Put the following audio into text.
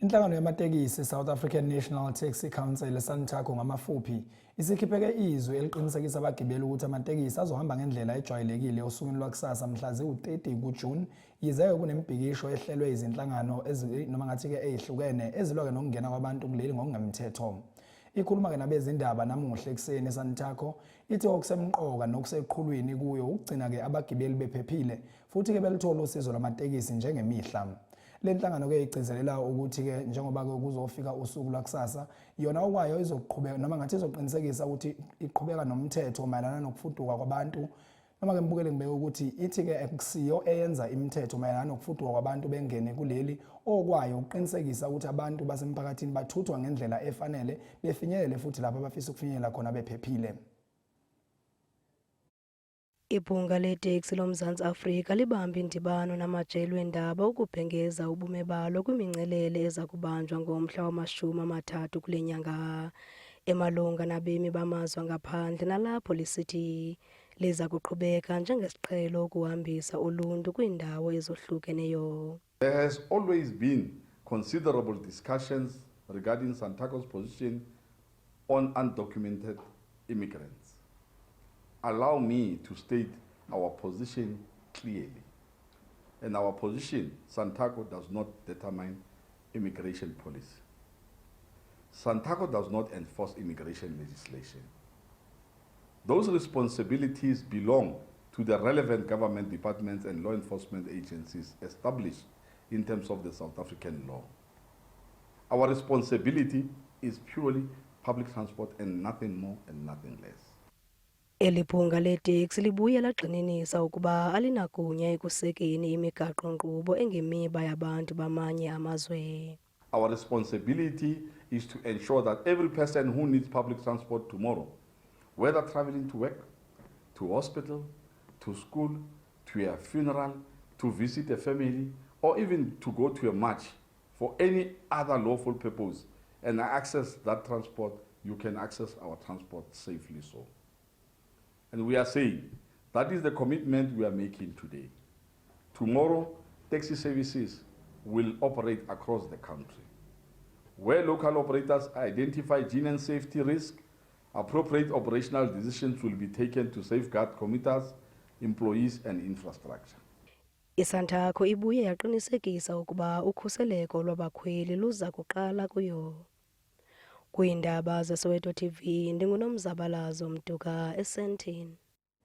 Inhlangano yamatekisi South African National Taxi Council SANTACO ngamafuphi isikhipheke izwi eliqinisekisa abagibeli ukuthi amatekisi azohamba ngendlela ejwayelekile osukwini lwakusasa mhla zi-30 kuJune yize kunembhikisho ehlelwe izinhlangano noma ngathi ke ezihlukene ezilwa nokungena kwabantu kuleli ngokungemthetho. Ikhuluma ke nabezindaba namuhla ekseni SANTACO ithi okusemqoka nokuseqhulwini kuyo ukugcina ke abagibeli bephephile futhi ke belithola usizo lwamatekisi njengemihla. Le nhlangano ke igcizelela ukuthi ke njengoba ke kuzofika usuku lwakusasa yona okwayo izoqhubeka noma ngathi izoqinisekisa ukuthi iqhubeka nomthetho mayelana nokufuduka kwabantu noma ke mbukele ngibeke ukuthi ithi ke akusiyo eyenza imithetho mayelana nokufuduka kwabantu bengene kuleli okwayo uqinisekisa ukuthi abantu basemphakathini bathuthwa ngendlela efanele befinyelele futhi lapho abafisa ukufinyelela khona bephephile. Ibhunga leteksi loMzantsi Afrika libambe indibano namajelo endaba ukubhengeza ubume balo kwimingcelele eza kubanjwa ngomhla wama-30 kule nyanga emalunga nabemi bamazwe ngaphandle nalapho lisithi liza kuqhubeka njengesiqhelo ukuhambisa uluntu kwiindawo ezohlukeneyo. There has always been considerable discussions regarding SANTACO's position on undocumented immigrants. Allow me to state our position clearly. And our position, SANTACO does not determine immigration policy. SANTACO does not enforce immigration legislation. Those responsibilities belong to the relevant government departments and law enforcement agencies established in terms of the South African law. Our responsibility is purely public transport and nothing more and nothing less. Elibhunga leteksi libuye lagxininisa ukuba alinagunya ekusekeni imigaqo-nkqubo engemiba yabantu bamanye amazwe. Our responsibility is to ensure that every person who needs public transport tomorrow, whether traveling to work, to hospital, to school, to a funeral, to visit a family, or even to go to a march for any other lawful purpose and access that transport, you can access our transport safely so. And we are saying that is the commitment we are making today. Tomorrow, taxi services will operate across the country. Where local operators identify genuine safety risk, appropriate operational decisions will be taken to safeguard commuters, employees and infrastructure. ISANTACO ibuye yaqinisekisa ukuba ukhuseleko lwabakhweli luza kuqala kuyo. Kwiindaba zeSoweto TV, ndinguNomzabalazo Mduka eSandton.